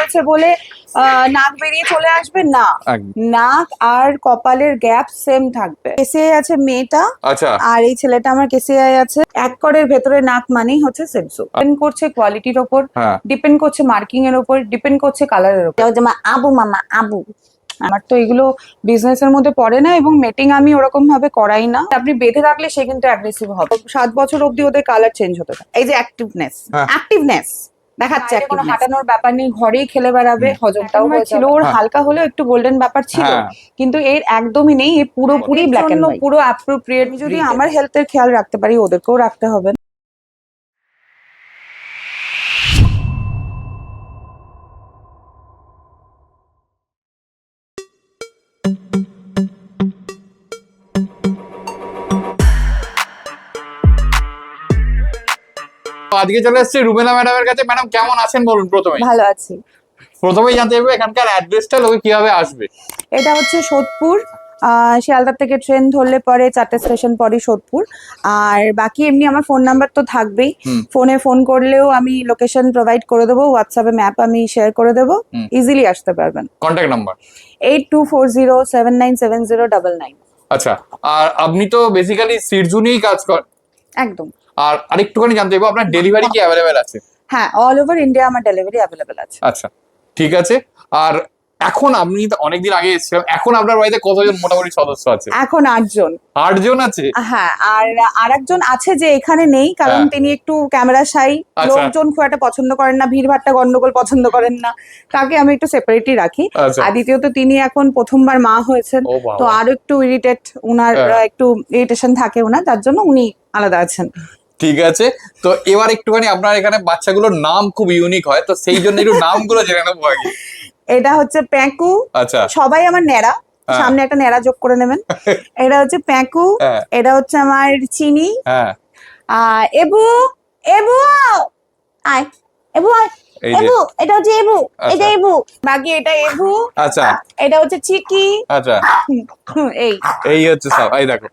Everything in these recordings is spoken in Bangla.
হয়েছে বলে নাক বেরিয়ে চলে আসবে না, একদম। নাক আর কপালের গ্যাপ সেম থাকবে। কেসিআই আছে মেয়েটা, আচ্ছা আর এই ছেলেটা আমার কেসিআই আছে। এক করের ভেতরে নাক মানেই হচ্ছে সেটজু। ডিপেন্ড করছে কোয়ালিটির ওপর, হ্যাঁ ডিপেন্ড করছে মার্কিং এর ওপর, ডিপেন্ড করছে কালারের ওপর। যেমন আবু মামা আবু, আমার তো এগুলো বিজনেস এর মধ্যে পড়ে না, এবং মেটিং আমি ওরকম ভাবে করাই না। আপনি বেঁধে রাখলে সে কিন্তু অ্যাগ্রেসিভ হবে। 7 বছর অবধি ওদের কালার চেঞ্জ হতে থাকে। এই যে অ্যাক্টিভনেস, হ্যাঁ। অ্যাক্টিভনেস দেখাচ্ছে, কোনো হাঁটানোর ব্যাপার নেই, ঘরেই খেলে বেড়াবে, হজমটাও হয়েছিল ওর। হ্যাঁ। হালকা হলেও একটু গোল্ডেন ব্যাপার ছিল, হ্যাঁ। কিন্তু এর একদমই নেই। এ পুরোপুরি ব্ল্যাক এন্ড হোয়াইট, পুরো অ্যাপ্রোপ্রিয়েট। যদি আমার হেলথের খেয়াল রাখতে পারি, ওদেরকেও রাখতে হবে। আজকে চলে এসেছি রুমেলা ম্যাডামের কাছে। ম্যাডাম কেমন আছেন বলুন? ভালো আছি। প্রথমেই জানতে চাইবো এখানকার অ্যাড্রেসটা, লোকে কিভাবে আসবে? এটা হচ্ছে সোদপুর, শিয়ালদা থেকে ট্রেন ধরলে পরে 4টে স্টেশন পরই সোদপুর। আর বাকি এমনি আমার ফোন নাম্বার তো থাকবেই, ফোনে ফোন করলেও আমি লোকেশন প্রোভাইড করে দেবো, হোয়াটসঅ্যাপে ম্যাপ আমি শেয়ার করে দেবো, ইজিলি আসতে পারবেন। Contact number 8240797099। আচ্ছা, আর আপনি তো বেসিক্যালি সিটজু নিয়েই কাজ করেন। একদম। আর আরেকটুখানি জানতে চাইবো আপনার ডেলিভারি কি অ্যাভেলেবেল আছে? হ্যাঁ, অল ওভার ইন্ডিয়া আমার ডেলিভারি অ্যাভেলেবেল আছে। আচ্ছা ঠিক আছে। আর এখন আপনি তো অনেকদিন আগে এসেছিলাম, এখন আপনার বাড়িতে কতজন মোটামুটি সদস্য আছে? এখন 8 জন। 8 জন আছে? হ্যাঁ, আর আরেকজন আছে যে এখানে নেই, কারণ হ্যাঁ। তিনি একটু ক্যামেরা শাই, আচ্ছা। লোকজন খুব একটা পছন্দ করেন না, ভিড় ভাট্টা গন্ডগোল পছন্দ করেন না, তাকে আমি একটু সেপারেটই রাখি। আচ্ছা। আর দ্বিতীয়ত তিনি এখন প্রথমবার মা হয়েছেন, ও বাবা। তো আরো একটু ইরিটেট উনার, হ্যাঁ। একটু ইরিটেশন থাকে ওনার, তার জন্য উনি আলাদা আছেন। ঠিক আছে, তো এবার একটুখানি আপনার এখানে বাচ্চাগুলোর নাম খুব ইউনিক হয়, তো সেই জন্য একটু নামগুলো জেনে নেবো আগে। এটা হচ্ছে প্যাঁকু। আচ্ছা। সবাই আমার ন্যাড়া, হ্যাঁ। সামনে একটা ন্যাড়া যোগ করে নেবেন। এটা হচ্ছে প্যাঁকু, হ্যাঁ। এটা হচ্ছে আমার চিনি, হ্যাঁ এবু, এবু আয়, এবু আয়, এই যে। এবু, এটা হচ্ছে এবু, আচ্ছা। এটা এবু, বাকি এটা এবু। আচ্ছা। এটা হচ্ছে চিকি। আচ্ছা, এই এই হচ্ছে সব, এই দেখো।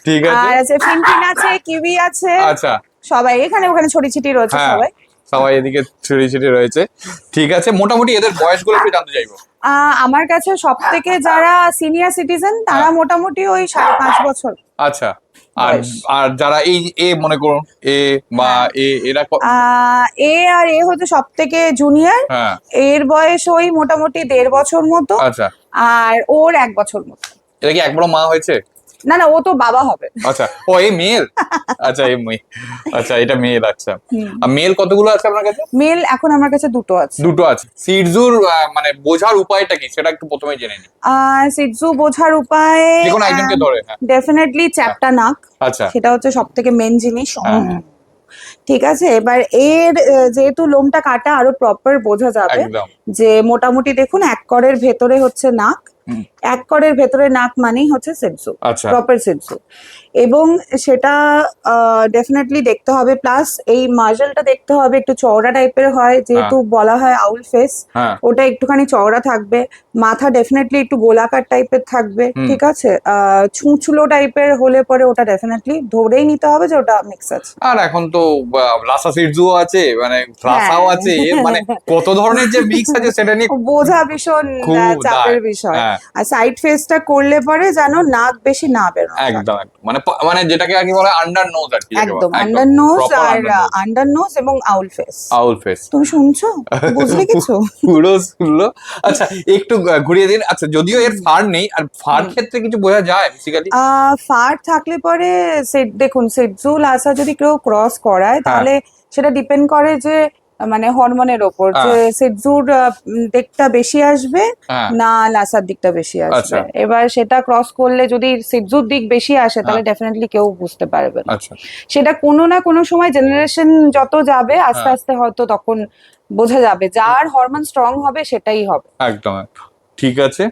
ঠিক আছে। আর আছে ফিনফিন আছে, কিউই আছে। আচ্ছা। সবাই এখানে ওখানে ছড়ি ছিটি রয়েছে হ্যাঁ, সবাই। সবাই এদিকে ছড়িয়ে ছিটিয়ে রয়েছে। ঠিক আছে, মোটামুটি এদের বয়সগুলো একটু জানতে চাইবো। আমার কাছে সব থেকে যারা সিনিয়র সিটিজেন তারা হ্যাঁ। মোটামুটি ওই 5.5 বছর। আচ্ছা, আর বয়স। আর যারা এই এ মনে করুন এ বা হ্যাঁ। এরা এ আর এ হচ্ছে সব থেকে জুনিয়র, হ্যাঁ। এর বয়স ওই মোটামুটি 1.5 বছর মতো, আচ্ছা, আর ওর 1 বছর মতো। এটা কি একবারও মা হয়েছে? না না, ও তো বাবা হবে। আচ্ছা, ও এই মেল। আচ্ছা এই মেয়ে, আচ্ছা এটা মেল। আচ্ছা, আর মেল কতগুলো আছে আপনার কাছে? মেল এখন আমার কাছে দুটো আছে। দুটো আছে। সিটজুর মানে বোঝার উপায়টা কি সেটা একটু প্রথমে জেনে নিই। সিটজু বোঝার উপায় যে কোনো একজনকে ধরে। হ্যাঁ। ডেফিনেটলি চ্যাপ্টা নাক, আচ্ছা। সেটা হচ্ছে সব থেকে মেন জিনিস। হ্যাঁ। ঠিক আছে, এবার এর যেহেতু লোমটা কাটা, আরো প্রপার বোঝা যাবে একদম। যে মোটামুটি দেখুন 1 করের ভেতরে হচ্ছে নাক, 1 করের ভেতরে নাক মানেই হচ্ছে সিটজু, আচ্ছা। প্রপার সিটজু, এবং সেটা ডেফিনেটলি দেখতে হবে। প্লাস এই মার্জেলটা দেখতে হবে, একটু চওড়া টাইপের হয়, যেহেতু বলা হয় আউল ফেস, হ্যাঁ। ওটা একটুখানি চওড়া থাকবে। মাথা ডেফিনেটলি একটু গোলাকার টাইপের থাকবে, ঠিক আছে। ছুঁচলো টাইপের হলে পরে ওটা ডেফিনেটলি ধরেই নিতে হবে যে ওটা মিক্স আছে। আর এখন তো লাসা সিটজুও আছে, মানে লাসাও হ্যাঁ। আছে, মানে কত ধরনের যে মিক্স আছে সেটা নিয়ে বোঝা ভীষণ খুব চাপের দায়। বিষয়। হ্যাঁ। আর সাইড ফেসটা করলে পরে যেন নাক বেশি না বেরোয়। একদম একদম, মানে মানে যেটাকে আর কি বলে আন্ডার নোজ আর কি। একদম আন্ডার নোজ, আর আন্ডার নোজ এবং আউল ফেস। আউল ফেস। তুমি শুনছো? বুঝলে কিছু? পুরো শুনলো। আচ্ছা, একটু ঘুরিয়ে দিন। আচ্ছা, যদিও এর ফার নেই, আর ফার ক্ষেত্রে কিছু বোঝা যায় বেসিক্যালি? ফার থাকলে পরে দেখুন, সিটজু লাসা যদি কেউ ক্রস করায় তাহলে সেটা ডিপেন্ড করে যে মানে হরমোনের ওপর, যে সিটজুর দিকটা বেশি আসবে না লাসার দিকটা বেশি আসবে। এবার সেটা ক্রস করলে যদি সিটজুর দিক বেশি আসে তাহলে ডেফিনেটলি কেউ বুঝতে পারবে। সেটা কোনো না কোনো সময় জেনারেশন যত যাবে আস্তে আস্তে হয়তো তখন বোঝা যাবে, যার হরমোন স্ট্রং হবে সেটাই হবে। একদম। ঠিক আছে,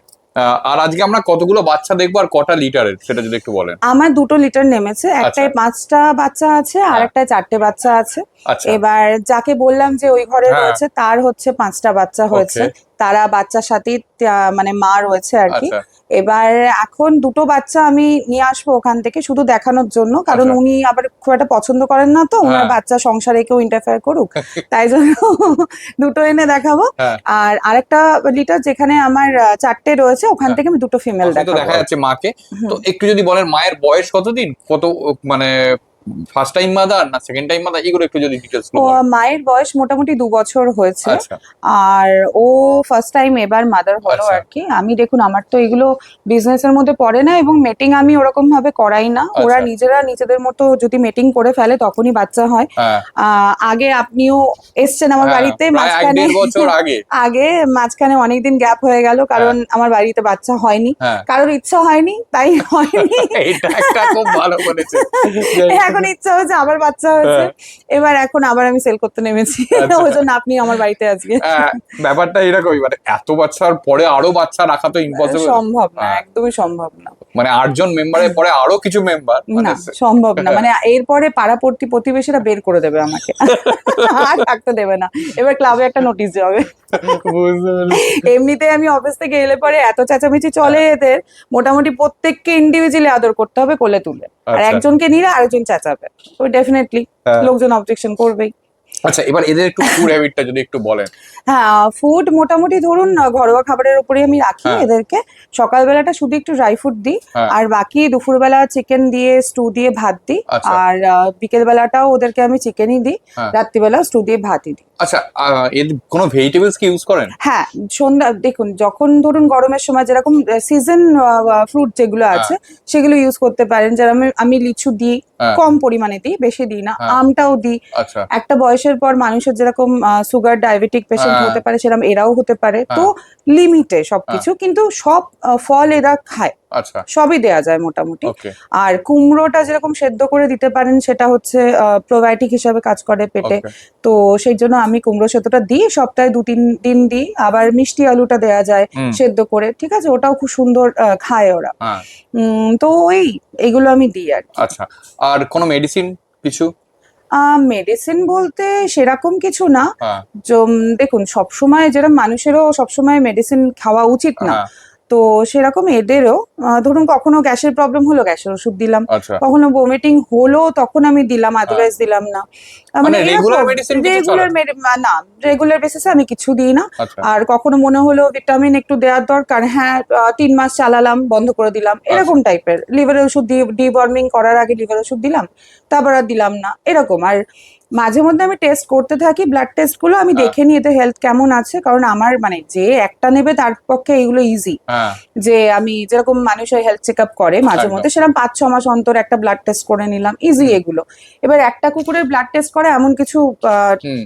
আর আজকে আমরা কতগুলো বাচ্চা দেখবো আর কটা লিটারের সেটা যদি একটু বলেন। আমার 2টো লিটার নেমেছে, একটাই 5টা বাচ্চা আছে আর একটাই 4টে বাচ্চা আছে। এবার যাকে বললাম যে ওই ঘরে রয়েছে তার হচ্ছে 5টা বাচ্চা হয়েছে, তারা বাচ্চার সাথে মানে মা রয়েছে আর কি। আচ্ছা এবার এখন দুটো বাচ্চা আমি নিয়ে আসবো ওখান থেকে শুধু দেখানোর জন্য, কারণ আচ্ছা। উনি আবার খুব একটা পছন্দ করেন না তো ওনার হ্যাঁ। বাচ্চা সংসারে কেউ ইন্টারফেয়ার করুক, তাই জন্য দুটো এনে দেখাবো। হ্যাঁ। আর আরেকটা লিটার যেখানে আমার 4টে রয়েছে ওখান হ্যাঁ। থেকে আমি দুটো ফিমেল পাশে তো দেখাবো। দেখা যাচ্ছে মাকে। হুম। তো একটু যদি বলেন মায়ের বয়স কতদিন, কত মানে ফার্স্ট টাইম মাদার না সেকেন্ড টাইম মাদার, এগুলো একটু যদি ডিটেলস ও বলেন। মায়ের বয়স মোটামুটি 2 বছর হয়েছে। আচ্ছা আর ও ফার্স্ট টাইম এবার মাদার হলো আচ্ছা আর কি। আমি দেখুন আমার তো এগুলো বিজনেসের মধ্যে পড়ে না, এবং মেটিং আমি ওরকম ভাবে করাই না, ওরা আচ্ছা। নিজেরা নিজেদের মতো যদি মেটিং করে ফেলে তখনই বাচ্চা হয়। হ্যাঁ আগে আপনিও এসছেন আমার হ্যাঁ, বাড়িতে, প্রায় এক মাঝখানে দেড় বছর আগে। আগে মাঝখানে অনেকদিন গ্যাপ হয়ে গেল, কারণ আমার বাড়িতে বাচ্চা হয়নি, হ্যাঁ কারোর ইচ্ছা হয়নি তাই হয়নি। এটা একটা খুব ভালো বলেছে। এখন ইচ্ছা হচ্ছে আবার বাচ্চা হয়েছে, এবার এখন আবার আমি সেল করতে নেমেছি, আচ্ছা। ওই জন্য আপনি আমার বাড়িতে আজকে। ব্যাপারটা এরকমই, মানে এত বাচ্চার পরে আরো বাচ্চা রাখা তো ইম্পসিবল। সম্ভব না, একদমই সম্ভব না। মানে 8 জন মেম্বারের পরে আরো কিছু মেম্বার, মানে না সম্ভব না, মানে এরপরে পাড়া প্রতিবেশীরা বের করে দেবে আমাকে, আর থাকতে দেবে না, এবার ক্লাবে একটা নোটিশ যাবে। বুঝতে পেরেছি। এমনিতে আমি অফিস থেকে এলে পরে এত চেঁচামেচি চলে এদের, মোটামুটি প্রত্যেককে ইন্ডিভিজুয়ালি আদর করতে হবে কোলে তুলে, আর আচ্ছা। একজনকে নিলে আরেকজন চেঁচাবে, ওই ডেফিনেটলি হ্যাঁ। লোকজন অবজেকশন করবেই। আচ্ছা এবার এদের একটু ফুড হ্যাবিটটা যদি একটু বলেন। হ্যাঁ, ফুড মোটামুটি ধরুন ঘরোয়া খাবারের উপরে আমি রাখি হ্যাঁ। এদেরকে। সকালবেলাটা শুধু একটু ড্রাই ফ্রুট দিই, হ্যাঁ। আর বাকি দুপুরবেলা চিকেন দিয়ে স্টু দিয়ে ভাত দিই, আচ্ছা। আর বিকেল বেলাটাও ওদেরকে আমি চিকেনই দিই, হ্যাঁ। রাত্রিবেলা স্টু দিয়ে ভাতই দিই। আচ্ছা এর কোনো ভেজিটেবলস কি ইউজ করেন? হ্যাঁ, সন্ধ্যা দেখুন যখন ধরুন গরমের সময় যেরকম সিজন ফ্রুট যেগুলো আছে সেগুলো ইউজ করতে পারেন, যেরকম আমি লিচু দিই, হ্যাঁ। কম পরিমাণে দিই, বেশি দিই না, হ্যাঁ। আমটাও দিই। আচ্ছা একটা বয়সের পর মানুষের যেরকম সুগার ডায়াবেটিক পেশেন্ট হ্যাঁ। হতে পারে সেরকম এরাও হতে পারে, তো লিমিটে সবকিছু, কিন্তু সব ফল এরা খায়, আচ্ছা সবই দেয়া যায় মোটামুটি। ওকে আর কুমড়োটা যেরকম সেদ্ধ করে দিতে পারেন, সেটা হচ্ছে প্রোবায়োটিক হিসাবে কাজ করে পেটে, ওকে তো সেই জন্য আমি কুমড়ো সেদ্ধটা দিই, সপ্তাহে 2-3 দিন দিই। আবার মিষ্টি আলুটা দেয়া যায় হুম। সেদ্ধ করে, ঠিক আছে, ওটাও খুব সুন্দর খায় ওরা। হ্যাঁ তো এইগুলো আমি দিই আর কি। আচ্ছা। আর কোনো মেডিসিন কিছু? মেডিসিন বলতে সেরকম কিছু না। হ্যাঁ দেখুন সবসময় যেরকম মানুষেরও সবসময় মেডিসিন খাওয়া উচিত না, হ্যাঁ তো সেরকম এদেরও ধরুন কখনো গ্যাসের প্রবলেম হলো গ্যাসের ওষুধ দিলাম, আচ্ছা কখনো ভমিটিং হলো তখন আমি দিলাম, আদারওয়াইজ দিলাম না। মানে regular medicine কিছু রেগুলার না, রেগুলার বেসিসে আমি কিছু দিই না। আচ্ছা আর কখনো মনে হলো ভিটামিন একটু দেওয়ার দরকার, হ্যাঁ 3 মাস চালালাম, বন্ধ করে দিলাম, এরকম টাইপের। লিভারের ওষুধ ডিওয়ার্মিং করার আগে লিভার ওষুধ দিলাম, তারপর আর দিলাম না, এরকম। আর মাঝে মধ্যে আমি টেস্ট করতে থাকি, ব্লাড টেস্ট গুলো আমি দেখে নিই এদের হেলথ কেমন আছে, কারণ আমার মানে যে একটা নেবে তার পক্ষে এগুলো ইজি, হ্যাঁ যে আমি যেরকম মানুষের হেলথ চেক আপ করে মাঝে মধ্যে, সেরকম 5-6 মাস অন্তর একটা ব্লাড টেস্ট করে নিলাম, ইজি এগুলো। এবার একটা কুকুরের ব্লাড টেস্ট করা এমন কিছু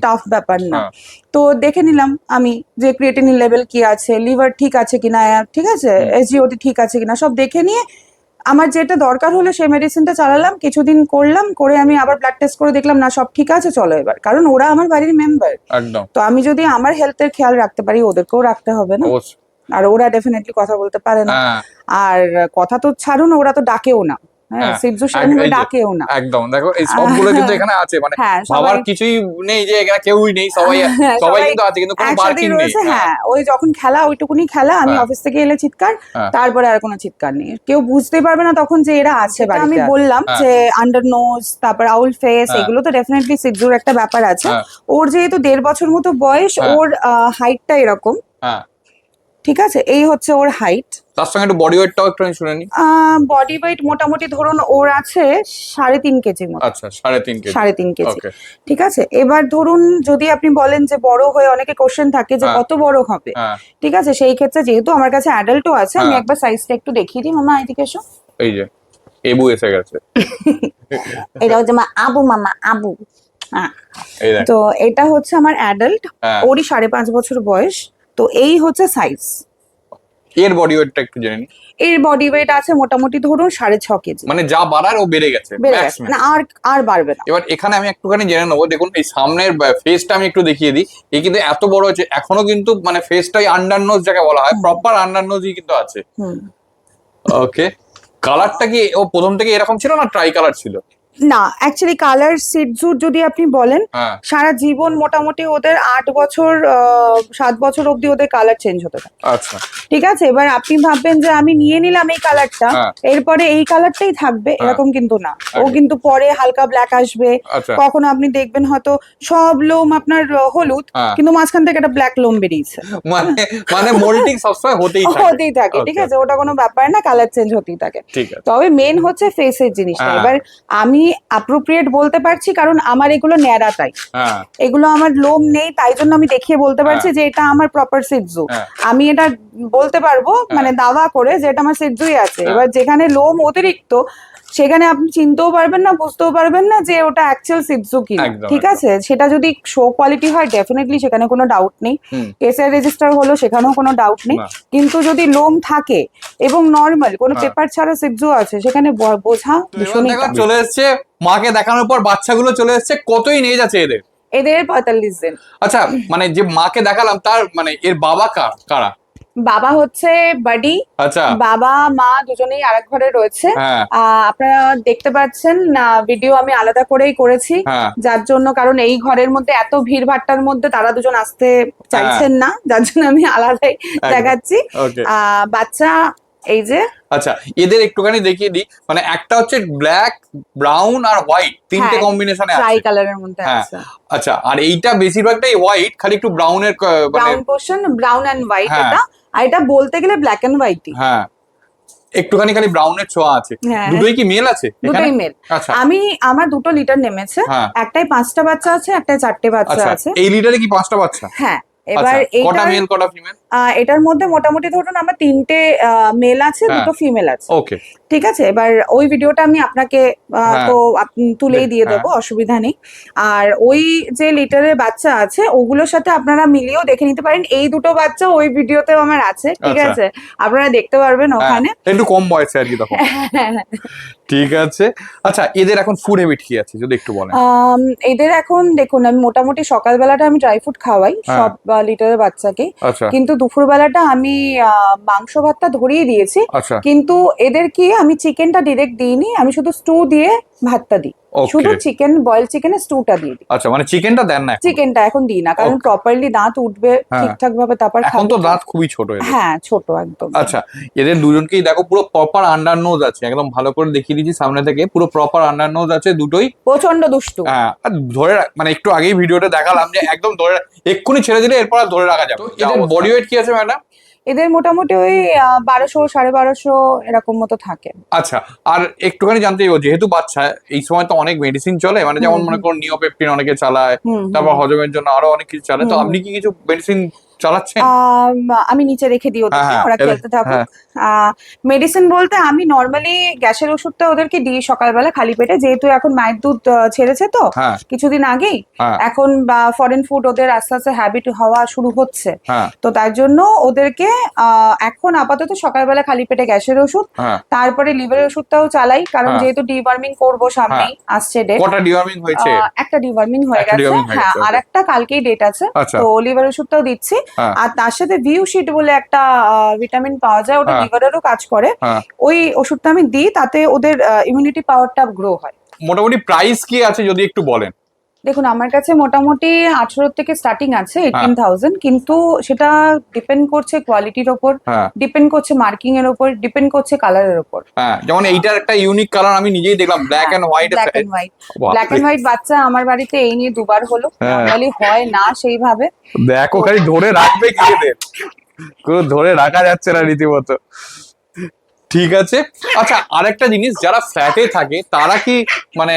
টাফ ব্যাপার না, হ্যাঁ। তো দেখে নিলাম আমি যে ক্রিয়েটিনিন লেভেল কি আছে, লিভার ঠিক আছে কিনা, ঠিক আছে, এসজিওটি ঠিক আছে কিনা, সব দেখে নিয়ে আমার যেটা দরকার হলো সেই মেডিসিনটা চালালাম, কিছুদিন করলাম, করে আমি আবার ব্লাড টেস্ট করে দেখলাম না সব ঠিক আছে, চলো এবার, কারণ ওরা আমার বাড়ির মেম্বার, একদম তো আমি যদি আমার হেলথের খেয়াল রাখতে পারি ওদেরকেও রাখতে হবে না। অবশ্যই। আর ওরা ডেফিনেটলি কথা বলতে পারে না, হ্যাঁ আর কথা তো ছাড়ুন, ওরা তো ডাকেও না, হ্যাঁ, হ্যাঁ, সিজু সেরকম এই যে, ডাকেও না। একদম দেখো এই সবগুলো কিন্তু এখানে আছে, মানে হ্যাঁ, ভাবার কিছুই নেই যে এখানে কেউই নেই, সবাই হ্যাঁ, সবাই কিন্তু আছে, কিন্তু কোনো একসাথেই পার্কিং নেই। রয়েছে। হ্যাঁ, ওই যখন খেলা ওইটুকুনি খেলা, আমি হ্যাঁ। অফিস থেকে এলে চিৎকার, হ্যাঁ। তারপরে আর কোনো চিৎকার নেই, কেউ বুঝতেই পারবে না তখন যে এরা আছে বাড়িতে। আমি বললাম হ্যাঁ। যে আন্ডার নোজ, তারপর আউল ফেস, হ্যাঁ। এগুলো তো ডেফিনেটলি সিজুর একটা ব্যাপার আছে। হ্যাঁ। ওর যেহেতু 1.5 বছর মতো বয়স, হ্যাঁ। ওর হাইটটা এরকম, হ্যাঁ ঠিক আছে, এই হচ্ছে ওর হাইট। তার সঙ্গে একটু বডি ওয়েটটাও একটু আমি শুনে নিই। বডি ওয়েট মোটামুটি ধরুন ওর আছে 3.5 কেজির মতো, আচ্ছা 3.5 কেজি। 3.5 কেজি, ওকে ঠিক আছে। এবার ধরুন যদি আপনি বলেন যে বড় হয়ে, অনেকে কোশ্চেন থাকে যে হ্যাঁ। কত বড় হবে, হ্যাঁ ঠিক আছে, সেই ক্ষেত্রে যেহেতু আমার কাছে অ্যাডাল্টও আছে, আমি হ্যাঁ। একবার সাইজটা একটু দেখিয়ে দিই। মামা এদিকে এসো, এই যে এবু এসে গেছে, এটা হচ্ছে আবু, মামা আবু। এই দেখ। তো এটা হচ্ছে আমার অ্যাডাল্ট, হ্যাঁ। ওরই 5.5 বছর বয়স, তো এই হচ্ছে সাইজ। এর বডি ওয়েটটা একটু জেনে নিই। এর বডি ওয়েট আছে মোটামুটি ধরুন 6.5 কেজি, মানে যা বাড়ার ও বেড়ে গেছে বেড়ে গেছে, maximum। মানে আর বাড়বে না। এবার এখানে আমি একটুখানি জেনে নেবো, দেখুন এই সামনের ফেসটা আমি একটু দেখিয়ে দিই, এই কিন্তু এত বড় হচ্ছে এখনো, কিন্তু মানে ফেসটাই আন্ডার নোজ যাকে বলা হয়, প্রপার আন্ডার নোজই কিন্তু আছে। হুম। ওকে, কালারটা কি ও প্রথম থেকে এরকম ছিল না ট্রাই কালার ছিল? না, অ্যাকচুয়ালি কালার সিটজুট যদি আপনি বলেন, হ্যাঁ সারা জীবন মোটামুটি ওদের 8 বছর 7 বছর অব্দি ওদের কালার চেঞ্জ হতে থাকে। আচ্ছা ঠিক আছে, এবার আপনি ভাববেন যে আমি নিয়ে নিলাম এই কালারটা, হ্যাঁ এরপরে এই কালারটাই থাকবে, হ্যাঁ। এরকম কিন্তু না। ও একদম। কিন্তু পরে হালকা ব্ল্যাক আসবে, আচ্ছা কখনো আপনি দেখবেন হয়তো সব লোম আপনার হলুদ, হ্যাঁ কিন্তু মাঝখান থেকে একটা ব্ল্যাক লোম বেরিয়েছে। মানে মানে মোল্টিং সবসময় হতেই থাকে। হতেই থাকে, ঠিক Okay, আছে, ওটা কোনো ব্যাপার না, কালার চেঞ্জ হতেই থাকে। ঠিক আছে। তবে মেন হচ্ছে ফেসের জিনিসটা। হ্যাঁ। এবার আমি অ্যাপ্রোপ্রিয়েট বলতে পারছি কারণ আমার এগুলো ন্যাড়া, তাই হ্যাঁ এগুলো আমার লোম নেই, তাই জন্য আমি দেখিয়ে বলতে পারছি হ্যাঁ। যে এটা আমার প্রপার সিটজু। হ্যাঁ। আমি এটা বলতে পারবো হ্যাঁ। মানে দাওয়া করে যে এটা আমার সিটজুই আছে। হ্যাঁ। এবার যেখানে লোম অতিরিক্ত, সেখানে আপনি চিনতেও পারবেন না, বুঝতেও পারবেন না যে ওটা অ্যাকচুয়াল সিটজু কিনা। একদম, ঠিক একদম। আছে, সেটা যদি শো কোয়ালিটি হয় ডেফিনেটলি সেখানে কোনো ডাউট নেই। হুম। এসআই রেজিস্টার হলো সেখানেও কোনো ডাউট নেই। না। কিন্তু যদি লোম থাকে এবং নর্মাল কোনো হ্যাঁ। পেপার ছাড়া সিটজু আছে, সেখানে বোঝা তো এবার ভীষণই দেখো tough। চলে এসছে, মাকে দেখানোর পর বাচ্চাগুলো চলে এসছে, কতই এজ আছে এদের? এদের 45 দিন। আচ্ছা মানে যে মাকে দেখালাম তার মানে এর বাবা কারা? বাবা হচ্ছে বাডি, আচ্ছা বাবা মা দুজনেই আরেক ঘরে রয়েছে। হ্যাঁ আপনারা দেখতে পাচ্ছেন না, ভিডিও আমি আলাদা করেই করেছি, হ্যাঁ যার জন্য, কারণ এই ঘরের মধ্যে এত ভিড় ভাট্টার মধ্যে তারা দুজন আসতে চাইছেন না, যার জন্য আমি আলাদাই দেখাচ্ছি। ওকে। বাচ্চা এই যে, আচ্ছা এদের একটুখানি দেখিয়ে দিই, মানে একটা হচ্ছে ব্ল্যাক, ব্রাউন আর হোয়াইট, তিনটে হ্যাঁ, কম্বিনেশনে ট্রাই আছে। কালারের মধ্যে হ্যাঁ। আছে। আচ্ছা আর এইটা বেশিরভাগটাই হোয়াইট, খালি একটু ব্রাউনের মানে brown portion, brown and white হ্যাঁ। এটা, আর এটা বলতে গেলে ব্ল্যাক এন্ড হোয়াইটই। হ্যাঁ একটুখানি খালি ব্রাউনের ছোঁয়া আছে। হ্যাঁ। দুটোই কি মেল আছে এখানে? দুটোই মেল। আচ্ছা আমার 2টো লিটার নেমেছে, হ্যাঁ। একটাই 5টা বাচ্চা আছে, একটাই 4টে বাচ্চা আচ্ছা আছে। এই লিটারে কি 5টা বাচ্চা? হ্যাঁ, আচ্ছা এবার কটা এইটার মেল কটা ফিমেল? এটার মধ্যে মোটামুটি ধরুন আমার 3টে মেল আছে, হ্যাঁ। 2টো ফিমেল আছে। ওকে ঠিক আছে, এবার ওই ভিডিওটা আমি আপনাকে হ্যাঁ। তো আপনি তুলেই দিয়ে দেবো, অসুবিধা নেই। আর ওই যে লিটারের বাচ্চা আছে ওগুলোর সাথে আপনারা মিলিয়েও দেখে নিতে পারেন। এই 2টো বাচ্চা ওই ভিডিওতেও আমার আছে, ঠিক আচ্ছা। আছে, আপনারা দেখতে পারবেন ওখানে। হ্যাঁ, একটু কম বয়সে আর কি তখন। ঠিক আছে। আচ্ছা এদের এখন ফুড হ্যাবিট কি আছে যদি একটু বলেন? এদের এখন দেখুন, আমি মোটামুটি সকালবেলাটা আমি ড্রাই ফ্রুট খাওয়াই হ্যাঁ। সব লিটারের বাচ্চাকে, আচ্ছা কিন্তু দুপুরবেলাটা আমি মাংস ভাতটা ধরিয়ে দিয়েছি। আচ্ছা কিন্তু এদের কি আমি চিকেনটা ডিরেক্ট দিইনি, আমি শুধু স্টু দিয়ে ভাতটা দিই। Okay. শুধু চিকেন, বয়েল চিকেনের স্টুটা দিয়ে দিই। আচ্ছা মানে চিকেনটা দেন না এখন? চিকেনটা এখন দিই না, কারণ Okay. প্রপারলি দাঁত উঠবে হ্যাঁ। ঠিকঠাক ভাবে, তারপর এখন খাবে তো দাঁত খুবই ছোট এদের। হ্যাঁ, ছোট একদম। আচ্ছা এদের দুজনকেই দেখো পুরো প্রপার আন্ডার নোজ আছে, একদম ভালো করে দেখিয়ে দিচ্ছি সামনে থেকে, পুরো প্রপার আন্ডার নোজ আছে দুটোই। প্রচন্ড দুষ্টু। হ্যাঁ আর ধরে মানে একটু আগেই ভিডিওটা দেখালাম যে একদম ধরে এক্ষুনি ছেড়ে দিলে এরপর আর ধরে রাখা যাবে। তো এদের বডি ওয়েট কি আছে ম্যাডাম? এদের মোটামুটি ওই 1200 1250 এরকম মতো থাকে। আচ্ছা আর একটুখানি জানতে চাইবো, যেহেতু বাচ্চা এই সময় তো অনেক মেডিসিন চলে, মানে যেমন মনে করুন নিওপেপটিন অনেকে চালায়, তারপর হজমের জন্য আরো অনেক কিছু চালায়, তো আপনি কি কিছু মেডিসিন চালাচ্ছেন? আমি নিচে রেখে দিই ওদেরকে, হ্যাঁ, ওরা এদের- খেলতে থাকুক। হ্যাঁ। মেডিসিন বলতে আমি নর্মালি গ্যাসের ওষুধটা ওদেরকে দিই সকালবেলা খালি পেটে, যেহেতু এখন মায়ের দুধ ছেড়েছে তো হ্যাঁ কিছুদিন আগেই, হ্যাঁ এখন ফরেন ফুড ওদের আস্তে আস্তে হ্যাবিট হওয়া শুরু হচ্ছে। হ্যাঁ তো তার জন্য ওদেরকে এখন আপাতত সকালবেলা খালি পেটে গ্যাসের ওষুধ, হ্যাঁ। তারপরে লিভারের ওষুধটাও চালাই, কারণ হ্যাঁ। যেহেতু ডিওয়ার্মিং করবো সামনেই আসছে ডেট। কটা ডিওয়ার্মিং হয়েছে? একটা ডিওয়ার্মিং হয়ে একটা গেছে, deworming হয়ে হ্যাঁ, গেছে, আর okay. একটা কালকেই ডেট আছে। আচ্ছা। তো লিভার ওষুধটাও দিচ্ছি। হ্যাঁ। আর তার সাথে ভিউ শিট বলে একটা ভিটামিন পাওয়া যায়, ওটা হ্যাঁ। লিভারেরও কাজ করে। হ্যাঁ। ওই ওষুধটা আমি দিই, তাতে ওদের ইমিউনিটি পাওয়ারটা গ্রো হয়। মোটামুটি প্রাইস কি আছে যদি একটু বলেন? দেখুন, আমার কাছে মোটামুটি 18 থেকে স্টার্টিং আছে, 18,000, কিন্তু সেটা ডিপেন্ড করছে কোয়ালিটির ওপর, হ্যাঁ ডিপেন্ড করছে মার্কিং এর ওপর, ডিপেন্ড করছে কালারের ওপর। হ্যাঁ যেমন এইটার একটা ইউনিক কালার আমি নিজেই দেখলাম, black and white. Black and white, black and white বাচ্চা আমার বাড়িতে এই নিয়ে 2বার হলো, হ্যাঁ। নর্মালি হয় না সেইভাবে। দেখো খালি ধরে রাখবে কি এদের, কোনো ধরে রাখা যাচ্ছে না রীতিমতো। ঠিক আছে। আচ্ছা আরেকটা জিনিস, যারা ফ্ল্যাটে থাকে তারা কি মানে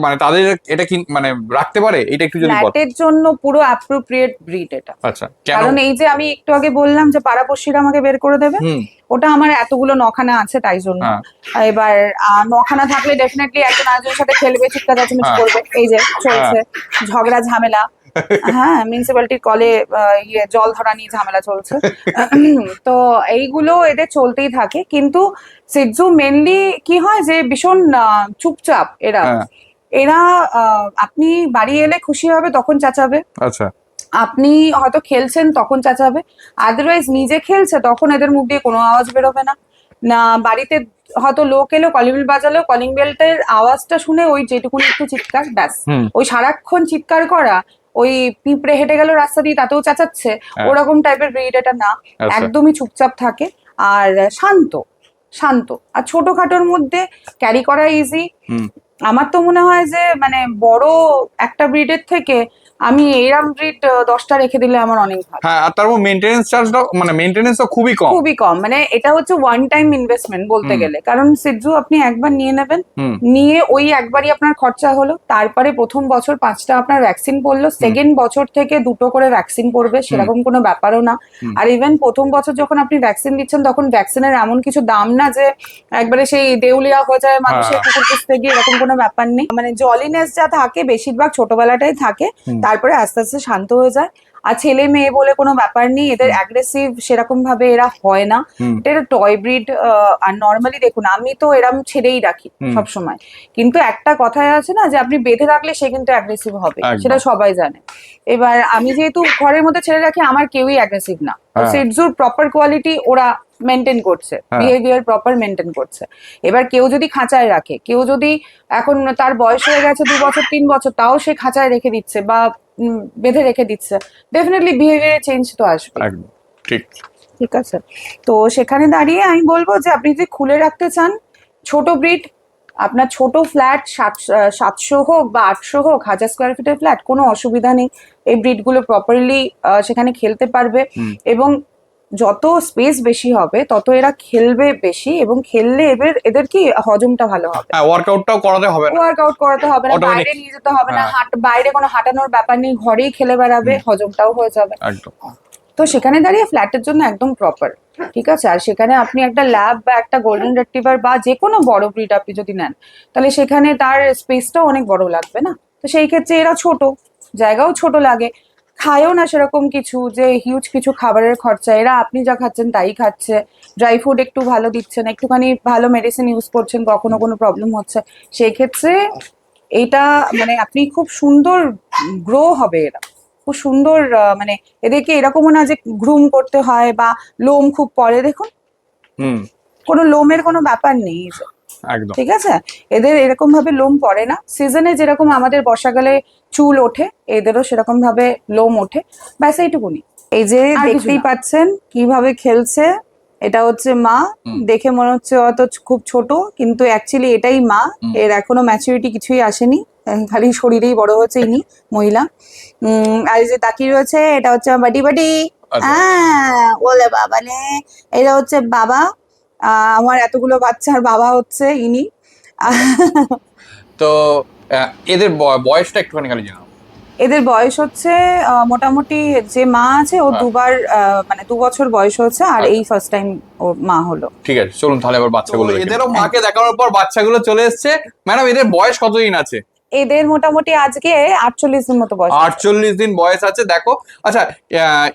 মানে তাদের এটা কি মানে রাখতে পারে, এটা একটু যদি বল। ফ্ল্যাটের জন্য পুরো অ্যাপ্রোপ্রিয়েট ব্রিড এটা। আচ্ছা কেন? কারণ এই যে আমি একটু আগে বললাম যে পাড়াপড়শিরা আমাকে বের করে দেবে, হুম ওটা আমার এতগুলো নখানা আছে তাই জন্য। হ্যাঁ। এবার নখানা থাকলে ডেফিনেটলি একজন আরেকজনের সাথে খেলবে, চিৎকার চেঁচামেচি হ্যাঁ। করবে, এই যে চলছে ঝগড়া ঝামেলা। হ্যাঁ, মিউনিসিপ্যালিটির কলে জল ধরা নিয়ে ঝামেলা চলছে। তো এইগুলো এদের চলতেই থাকে, কিন্তু সিটজু মেনলি কি হয় যে ভীষণ চুপচাপ এরা। হ্যাঁ। এরা আপনি বাড়ি এলে খুশি হবে তখন চেঁচাবে, আচ্ছা আপনি হয়তো খেলছেন তখন চেঁচাবে, আদারওয়াইজ নিজে খেলছে তখন এদের মুখ দিয়ে কোনো আওয়াজ বেরোবে না। না বাড়িতে হয়তো লোক এলো, কলিং বেল বাজালো, কলিং বেলটার আওয়াজটা শুনে ওই যেটুকুনি একটু চিৎকার, ব্যাস। হুম। ওই সারাক্ষণ চিৎকার করা, ওই পিঁপড়ে হেঁটে গেল রাস্তা দিয়ে তাতেও চেঁচাচ্ছে, হ্যাঁ। ওরকম টাইপের ব্রিড এটা না। আচ্ছা। একদমই চুপচাপ থাকে আর শান্ত শান্ত, আর ছোটখাটোর মধ্যে ক্যারি করা ইজি। হুম। আমার তো মনে হয় যে মানে বড় একটা ব্রিডের থেকে আমি এরম ব্রিড 10টা রেখে দিলে আমার অনেক ভালো। হ্যাঁ, আর তারপর মেইনটেনেন্স চার্জটা মানে মেইনটেনেন্সও খুবই কম। খুবই কম, মানে এটা হচ্ছে ওয়ান টাইম ইনভেস্টমেন্ট বলতে হুম। গেলে, কারণ সিজু আপনি একবার নিয়ে নেবেন, হুম। নিয়ে ওই একবারই আপনার খরচা হলো, তারপরে প্রথম বছর 5টা আপনার ভ্যাকসিন পড়লো, সেকেন্ড বছর থেকে 2টো করে ভ্যাকসিন পড়বে, সেরকম কোনো ব্যাপারও না। হুম। আর ইভেন প্রথম বছর যখন আপনি ভ্যাকসিন দিচ্ছেন তখন ভ্যাকসিনের এমন কিছু দাম না যে একবারে সেই দেউলিয়া হয়ে যায় মানুষের হ্যাঁ। কুকুর পুষতে গিয়ে, এরকম কোনো ব্যাপার নেই। মানে জলিনেস যা থাকে বেশিরভাগ ছোটবেলাটাই থাকে, হুম। তারপরে আস্তে আস্তে শান্ত হয়ে যায়। আর ছেলে মেয়ে বলে কোনো ব্যাপার নেই, এদের অ্যাগ্রেসিভ সেরকম ভাবে এরা হয় না। হুম। এটা টয় ব্রিড। আর নর্মালি দেখুন আমি তো এরম ছেড়েই রাখি হুম। সবসময়, কিন্তু একটা কথায় আছে না যে আপনি বেঁধে রাখলে সে কিন্তু অ্যাগ্রেসিভ হবে, একদম। সেটা সবাই জানে। এবার আমি যেহেতু ঘরের মধ্যে ছেড়ে রাখি, আমার কেউই অ্যাগ্রেসিভ না, হ্যাঁ। সিটজুর প্রপার কোয়ালিটি ওরা মেনটেন করছে, হ্যাঁ। বিহেভিয়ার প্রপার মেনটেন করছে। এবার কেউ যদি খাঁচায় রাখে, কেউ যদি এখন তার বয়স হয়ে গেছে 2 বছর 3 বছর, তাও সে খাঁচায় রেখে দিচ্ছে বা বেঁধে রেখে দিচ্ছে, ডেফিনেটলি বিহেভিয়ার চেঞ্জ তো আসবে। একদম ঠিক। ঠিক আছে, তো সেখানে দাঁড়িয়ে আমি বলবো যে আপনি যদি খুলে রাখতে চান ছোট ব্রিড, আপনার ছোট ফ্ল্যাট 700 হোক বা 800 হোক, 1000 স্কোয়ার ফিটের ফ্ল্যাট, কোনো অসুবিধা নেই। এই ব্রিডগুলো প্রপারলি সেখানে খেলতে পারবে, হুম। এবং যত স্পেস বেশি হবে তত এরা খেলবে বেশি, এবং খেললে এদের কি হজমটা ভালো হবে। হ্যাঁ, ওয়ার্কআউটটাও করাতে হবে না। ওয়ার্কআউট করাতে হবে না, Automatic। বাইরে নিয়ে যেতে হবে না, হ্যাঁ। বাইরে কোনো হাঁটানোর ব্যাপার নেই, ঘরেই খেলে বেড়াবে, হজমটাও হয়ে যাবে। একদম। তো সেখানে দাঁড়িয়ে ফ্ল্যাটের জন্য একদম প্রপার। ঠিক আছে, আর সেখানে আপনি একটা ল্যাব বা একটা গোল্ডেন রিট্রিভার বা যে কোনো বড় ব্রিড আপনি যদি নেন, তাহলে সেখানে তার স্পেসটাও অনেক বড় লাগবে না, তো সেই ক্ষেত্রে এরা ছোট, জায়গাও ছোট লাগে, খায়ও না সেরকম কিছু যে হিউজ কিছু খাবারের খরচা, এরা আপনি যা খাচ্ছেন তাই খাচ্ছে, ড্রাই ফুড একটু ভালো দিচ্ছেন, একটুখানি ভালো মেডিসিন ইউজ করছেন, কখনো কোনো প্রবলেম হচ্ছে, সেই ক্ষেত্রে এইটা মানে আপনি খুব সুন্দর গ্রো হবে এরা, খুব সুন্দর। মানে এদেরকে এরকমও না যে গ্রুম করতে হয় বা লোম খুব পড়ে, দেখুন হুম। কোনো লোমের কোনো ব্যাপার নেই এই যে। একদম। ঠিক আছে, এদের এরকম ভাবে লোম পড়ে না, সিজনে যেরকম আমাদের বর্ষাকালে চুল ওঠে, এদেরও সেরকম ভাবে লোম ওঠে, ব্যাস এইটুকুনি। এই যে আর কিছু দেখতেই না। পাচ্ছেন কিভাবে খেলছে, এটা হচ্ছে মা। দেখে মনে হচ্ছে হয়তো খুব ছোট, কিন্তু অ্যাকচুয়ালি এটাই মা। এর এখনো ম্যাচুরিটি কিছুই আসেনি, খালি শরীরেই বড় হচ্ছে ইনি মহিলা। আর এই যে তাকিয়ে রয়েছে, এটা হচ্ছে আমার বাটি বাটি। আচ্ছা। হ্যাঁ, ওলে বাবা নে, এটা হচ্ছে বাবা। আমার এতগুলো বাচ্চার বাবা হচ্ছে ইনি। তো এদের বয়সটা একটুখানি খালি জানাও। এদের বয়স হচ্ছে মোটামুটি, যে মা আছে ও হ্যাঁ। দুবার মানে 2 বছর বয়স হচ্ছে, আর এই ফার্স্ট টাইম ওর মা হলো। ঠিক আছে, চলুন তাহলে এবার বাচ্চাগুলো এদেরও মাকে দেখানোর পর বাচ্চাগুলো চলে এসছে। ম্যাডাম, এদের বয়স কতদিন আছে? এদের মোটামুটি আজকে 48 দিন মতো বয়স। 48 দিন বয়স আছে, দেখো। আচ্ছা,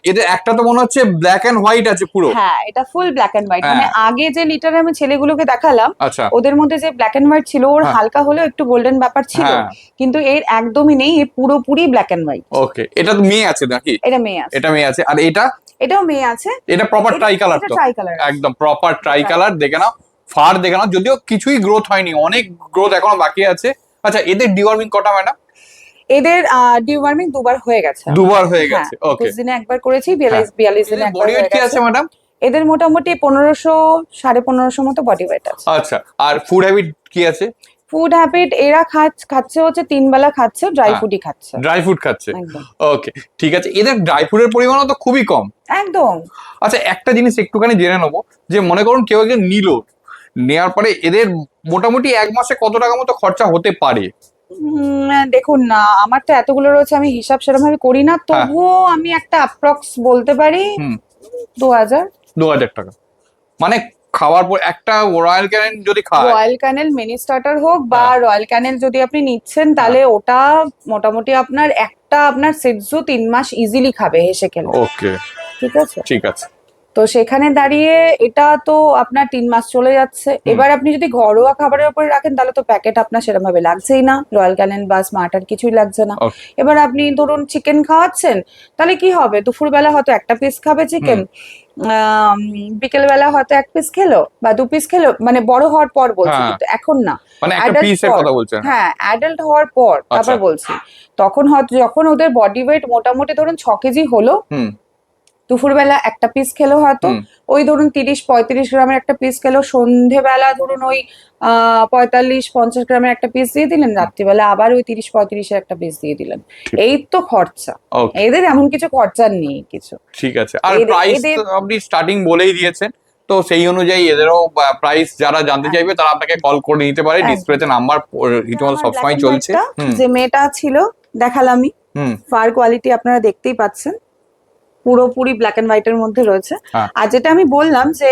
এদের একটা তো মনে হচ্ছে ব্ল্যাক এন্ড হোয়াইট আছে পুরো। হ্যাঁ, এটা ফুল ব্ল্যাক এন্ড হোয়াইট। মানে হ্যাঁ। আগে যে লিটারে আমি ছেলেগুলোকে দেখালাম, আচ্ছা। ওদের মধ্যে যে ব্ল্যাক এন্ড হোয়াইট ছিল, ওর হ্যাঁ। হালকা হলেও একটু গোল্ডেন ব্যাপার ছিল, হ্যাঁ। কিন্তু এর একদমই নেই, এর পুরোপুরি ব্ল্যাক এন্ড হোয়াইট। ওকে, এটা তো মেয়ে আছে নাকি? এটা মেয়ে আছে। এটা মেয়ে আছে, আর এটা এটাও মেয়ে আছে। এটা প্রপার ট্রাই কালার তো? ট্রাই কালার, একদম প্রপার ট্রাই কালার। দেখে নাও, ফার দেখে নাও, যদিও কিছুই গ্রোথ হয়নি, অনেক গ্রোথ এখনো বাকি আছে। আচ্ছা, এদের ডিওয়ার্মিং কটা ম্যাডাম? এদের ডিওয়ার্মিং 2বার হয়ে গেছে। 2বার হয়ে গেছে। হ্যাঁ, ওকে। 21 দিনে একবার করেছি, 42 দিনে একবার বডি ওয়েট হয়ে কি গেছে। আছে ম্যাডাম? এদের মোটামুটি 1500 1550 মতো বডি ওয়েট আছে। আচ্ছা, আর ফুড হ্যাবিট কি আছে? ফুড হ্যাবিট এরা খাচ্ছে হচ্ছে 3 বেলা খাচ্ছে, ড্রাই ফুডই খাচ্ছে। ড্রাই ফুড খাচ্ছে। একদম। ওকে, ঠিক আছে। এদের ড্রাই ফুডের পরিমাণও তো খুবই কম। একদম। আচ্ছা, একটা জিনিস একটুখানি জেনে নেবো, যে মনে করুন কেউ একজন নিল, নেওয়ার পরে এদের মোটামুটি 1 মাসে কত টাকা মতো খরচা হতে পারে? দেখুন না, আমার তো এতগুলো রয়েছে, আমি হিসাব সেরকম ভাবে করি না, তবুও আমি একটা অ্যাপ্রক্স বলতে পারি 2000। 2000 টাকা মানে খাওয়ার পর একটা রয়্যাল ক্যানেন যদি খায়? রয়্যাল ক্যানেল মিনি স্টার্টার হোক বা রয়্যাল ক্যানেল যদি আপনি নিচ্ছেন, তাহলে ওটা মোটামুটি আপনার সেটজু 3 মাস ইজিলি খাবে হেসে খেলে। ওকে, ঠিক আছে। ঠিক আছে। তো সেখানে দাঁড়িয়ে এটা তো আপনার 3 মাস চলে যাচ্ছে। এবার আপনি যদি ঘরোয়া খাবারের উপরে রাখেন তাহলে তো প্যাকেট আপনার সেরকম ভাবে লাগছেই না, রয়্যাল ক্যানেন বা স্মার্ট আর কিছুই লাগছে না। Okay. এবার আপনি ধরুন চিকেন খাওয়াচ্ছেন, তাহলে কি হবে, দুপুরবেলা হয়তো একটা পিস খাবে চিকেন, বিকেল বেলা হয়তো 1 পিস খেলো বা 2 পিস খেলো, মানে বড় হওয়ার পর বলছি, হ্যাঁ। কিন্তু এখন না। মানে একটা অ্যাডাল্ট পিসের পর, কথা বলছেন? হ্যাঁ অ্যাডাল্ট হওয়ার পর তারপর আচ্ছা। বলছি, তখন হয়তো যখন ওদের বডি ওয়েট মোটামুটি ধরুন 6 কেজি হলো, হুম দুপুরবেলা একটা পিস খেলো হয়তো, হুম ওই ধরুন 30-35 গ্রামের একটা পিস খেলো, সন্ধেবেলা ধরুন ওই 45-50 গ্রামের একটা পিস দিয়ে দিলেন, রাত্রিবেলা আবার ওই 30-35-এর একটা পিস দিয়ে দিলেন। এই তো খরচা। Okay. এদের এমন কিছু খরচা নেই কিছু। ঠিক আছে। আর এদের- প্রাইস এদের- তো আপনি স্টার্টিং বলেই দিয়েছেন, তো সেই অনুযায়ী এদেরও প্রাইস যারা জানতে চাইবে তারা আপনাকে কল করে নিতে পারে। একদম। ডিসপ্লেতে নাম্বার ইতিমধ্যে আমার সবসময় black and চলছে। white-টা, হুম যে মেয়েটা ছিল দেখালামই, হুম ফার কোয়ালিটি আপনারা দেখতেই পাচ্ছেন, পুরোপুরি ব্ল্যাক এন্ড হোয়াইট এর মধ্যে রয়েছে। হ্যাঁ। আর যেটা আমি বললাম যে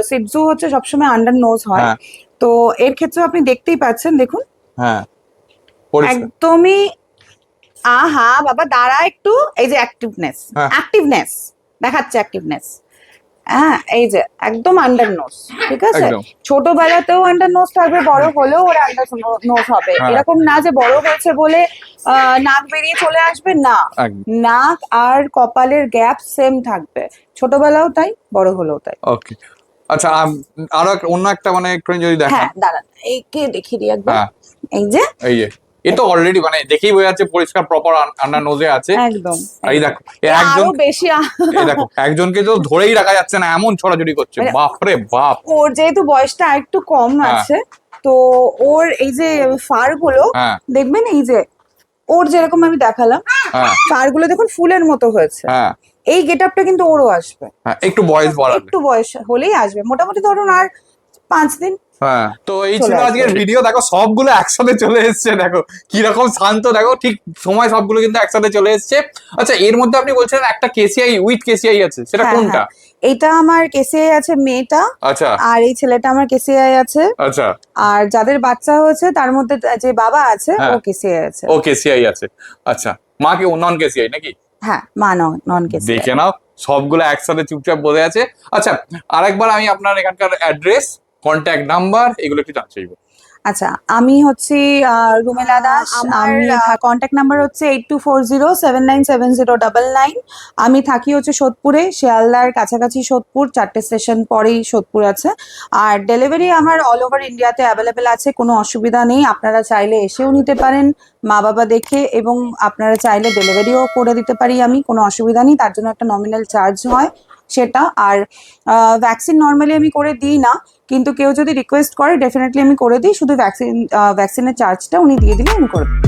সিটজু হচ্ছে সবসময় আন্ডার নোজ হয়, হ্যাঁ তো এর ক্ষেত্রে আপনি দেখতেই পাচ্ছেন, দেখুন হ্যাঁ পরিষ্কার। একদমই, আহা বাবা দাঁড়া একটু, এই যে অ্যাক্টিভনেস, হ্যাঁ। অ্যাক্টিভনেস দেখাচ্ছে, অ্যাক্টিভনেস, হ্যাঁ এই যে একদম আন্ডার নোজ, ঠিক আছে। একদম। ছোটবেলাতেও আন্ডার নোজ থাকবে, বড় হলেও ওর আন্ডার নোজ হবে। হ্যাঁ। এরকম না যে বড় হয়েছে বলে নাক বেরিয়ে চলে আসবে, না, একদম। নাক আর কপালের গ্যাপ সেম থাকবে, ছোটবেলাও তাই, বড় হলেও তাই। ওকে। আচ্ছা আরো অন্য একটা মানে একটু যদি দেখান। হ্যাঁ দাঁড়ান, এই কে দেখিয়ে দিই একবার, হ্যাঁ এই যে এই যে এ তো অলরেডি মানে দেখেই বোঝা যাচ্ছে পরিষ্কার প্রপার আন্ডার নোজে আছে। একদম, এই দেখো আরো বেশি এই দেখো একজনকে তো ধরেই রাখা যাচ্ছে না, এমন ছড়াছড়ি করছে, মানে- বাপরে বাপ। ওর যেহেতু বয়সটা একটু কম হ্যাঁ। আছে, তো ওর এই যে ফার গুলো হ্যাঁ দেখবেন, এই যে ওর যেরকম আমি দেখালাম, হ্যাঁ ফার গুলো দেখুন ফুলের মতো হয়েছে, হ্যাঁ এই গেটআপটা কিন্তু ওরও আসবে, হ্যাঁ একটু বয়স বাড়ালে। একটু বয়স হলেই আসবে, মোটামুটি ধরুন আর 5 দিন। হ্যাঁ তো এই চলে ছিল আসবে। আজকের ভিডিও। দেখো সবগুলো একসাথে চলে এসেছে, দেখো কিরকম শান্ত, দেখো ঠিক সময় সবগুলো কিন্তু একসাথে চলে এসেছে। আচ্ছা এর মধ্যে আপনি বলছেন একটা কেসিআই উইথ কেসিআই আছে, সেটা হ্যাঁ, কোনটা? হ্যাঁ। এইটা আমার কেসিআই আছে মেয়েটা, আচ্ছা আর এই ছেলেটা আমার কেসিআই আছে, আচ্ছা আর যাদের বাচ্চা হয়েছে তার মধ্যে যে বাবা আছে ও হ্যাঁ। কেসিআই আছে। ও কেসিআই আছে। আচ্ছা মা কি নন কেসিআই নাকি? হ্যাঁ মা নন কেসিআই। দেখে নাও সবগুলো একসাথে চুপচাপ বসে আছে। আচ্ছা আরেকবার আমি আপনার এখানকার অ্যাড্রেস, কন্ট্যাক্ট নাম্বার এগুলো একটু জানতে চাইবো। আচ্ছা, আমি হচ্ছি রুমেলা দাস, আমার কন্ট্যাক্ট নাম্বার হচ্ছে 8240797099। আমি থাকি হচ্ছে সোদপুরে, শিয়ালদার কাছাকাছি সোদপুর, 4টে স্টেশন পরেই সোদপুর আছে। আর ডেলিভারি আমার অল ওভার ইন্ডিয়াতে অ্যাভেলেবেল আছে, কোনো অসুবিধা নেই, আপনারা চাইলে এসেও নিতে পারেন মা বাবা দেখে, এবং আপনারা চাইলে ডেলিভারিও করে দিতে পারি আমি, কোনো অসুবিধা নেই, তার জন্য একটা নমিনাল চার্জ হয় সেটা। আর ভ্যাকসিন নর্মালি আমি করে দিই না, কিন্তু কেউ যদি রিকোয়েস্ট করে ডেফিনেটলি আমি করে দিই, শুধু ভ্যাকসিনের চার্জটা উনি দিয়ে দিলে আমি করে দিই।